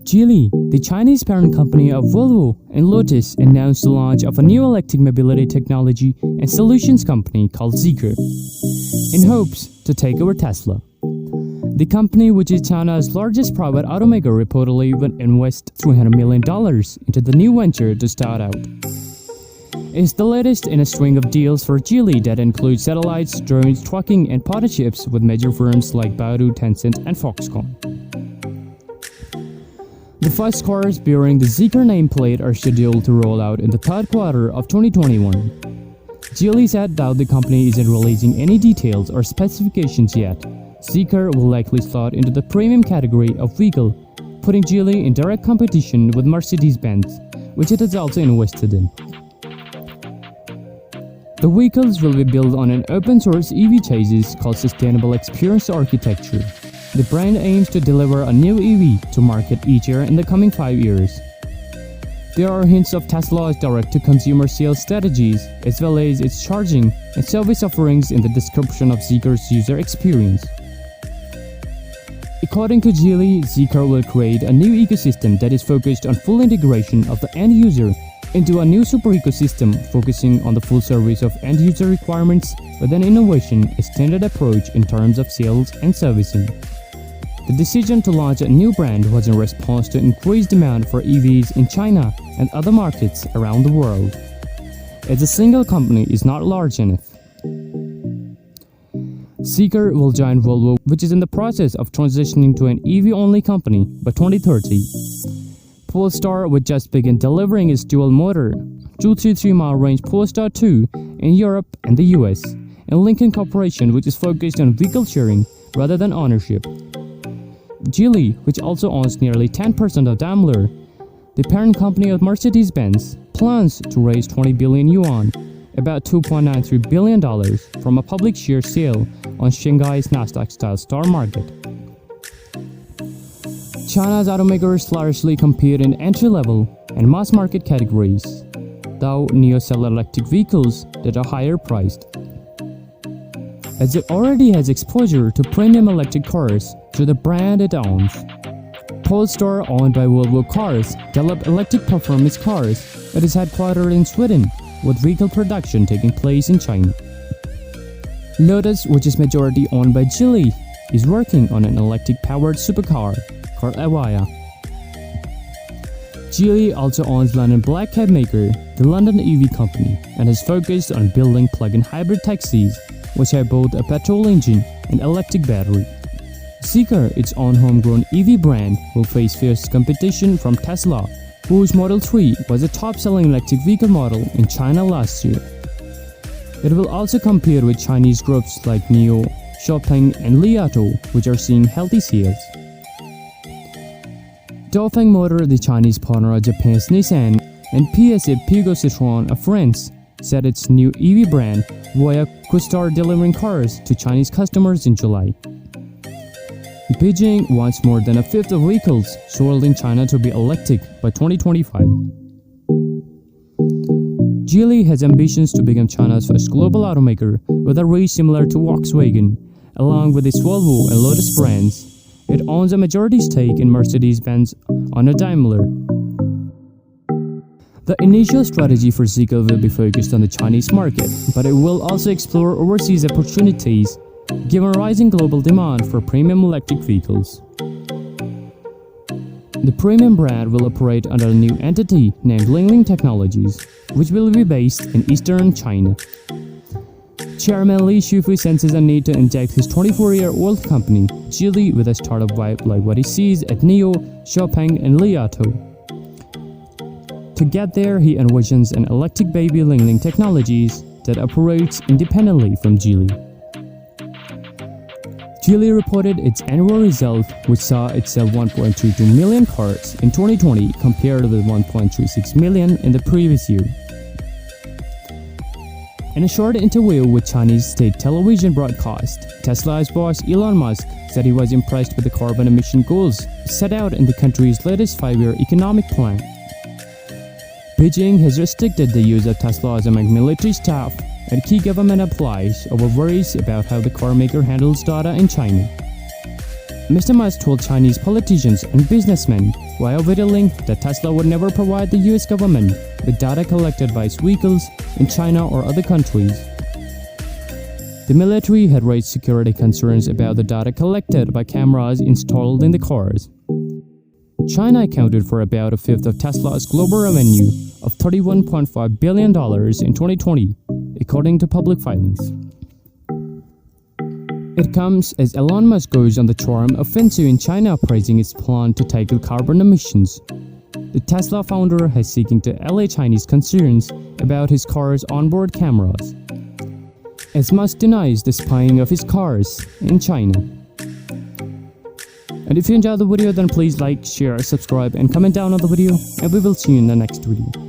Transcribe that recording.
Geely, the Chinese parent company of Volvo and Lotus, announced the launch of a new electric mobility technology and solutions company called Zeekr, in hopes to take over Tesla. The company, which is China's largest private automaker, reportedly will invest $300 million into the new venture to start out. It's the latest in a string of deals for Geely that include satellites, drones, trucking, and partnerships with major firms like Baidu, Tencent, and Foxconn. The first cars bearing the Zeekr nameplate are scheduled to roll out in the third quarter of 2021. Geely said that the company isn't releasing any details or specifications yet. Zeekr will likely slot into the premium category of vehicle, putting Geely in direct competition with Mercedes-Benz, which it has also invested in. The vehicles will be built on an open-source EV chassis called Sustainable Experience Architecture. The brand aims to deliver a new EV to market each year in the coming 5 years. There are hints of Tesla's direct-to-consumer sales strategies, as well as its charging and service offerings in the description of Zeekr's user experience. According to Geely, Zeekr will create a new ecosystem that is focused on full integration of the end user into a new super ecosystem focusing on the full service of end user requirements with an innovation a standard approach in terms of sales and servicing. The decision to launch a new brand was in response to increased demand for EVs in China and other markets around the world, as a single company is not large enough. Zeekr will join Volvo, which is in the process of transitioning to an EV-only company by 2030. Polestar would just begin delivering its dual-motor 233-mile range Polestar 2 in Europe and the US, and Lincoln Corporation, which is focused on vehicle sharing rather than ownership. Geely, which also owns nearly 10% of Daimler, the parent company of Mercedes-Benz, plans to raise 20 billion yuan, about $2.93 billion, from a public share sale on Shanghai's Nasdaq-style star market. China's automakers largely compete in entry-level and mass-market categories, though NIO sell electric vehicles that are higher priced. As it already has exposure to premium electric cars through the brand it owns. Polestar, owned by Volvo Cars, developed electric performance cars that is headquartered in Sweden, with vehicle production taking place in China. Lotus, which is majority owned by Geely, is working on an electric-powered supercar called Evija. Geely also owns London black cab maker, the London EV Company, and is focused on building plug-in hybrid taxis, which have both a petrol engine and electric battery. Zeekr, its own homegrown EV brand, will face fierce competition from Tesla, whose Model 3 was a top-selling electric vehicle model in China last year. It will also compete with Chinese groups like NIO, XPeng, and Li Auto, which are seeing healthy sales. Dongfeng Motor, the Chinese partner of Japan's Nissan, and PSA Peugeot Citroën of France, said its new EV brand, Voya, could start delivering cars to Chinese customers in July. Beijing wants more than a fifth of vehicles sold in China to be electric by 2025. Geely has ambitions to become China's first global automaker with a reach similar to Volkswagen, along with its Volvo and Lotus brands. It owns a majority stake in Mercedes-Benz on a Daimler. The initial strategy for Zeekr will be focused on the Chinese market, but it will also explore overseas opportunities, given rising global demand for premium electric vehicles. The premium brand will operate under a new entity named Lingling Technologies, which will be based in eastern China. Chairman Li Shufu senses a need to inject his 24-year-old company, Geely, with a startup vibe like what he sees at NIO, XPeng, and Li Auto. To get there, he envisions an electric baby Lingling Technologies that operates independently from Geely. Geely reported its annual result, which saw it sell 1.32 million cars in 2020 compared with 1.36 million in the previous year. In a short interview with Chinese state television broadcast, Tesla's boss Elon Musk said he was impressed with the carbon emission goals set out in the country's latest 5-year economic plan. Beijing has restricted the use of Teslas among military staff and key government employees over worries about how the car maker handles data in China. Mr. Musk told Chinese politicians and businessmen via video link that Tesla would never provide the US government with data collected by its vehicles in China or other countries. The military had raised security concerns about the data collected by cameras installed in the cars. China accounted for about a fifth of Tesla's global revenue of $31.5 billion in 2020, according to public filings. It comes as Elon Musk goes on the charm offensive in China, praising its plan to tackle carbon emissions. The Tesla founder is seeking to allay Chinese concerns about his car's onboard cameras, as Musk denies the spying of his cars in China. And if you enjoyed the video, then please like, share, subscribe, and comment down on the video, and we will see you in the next video.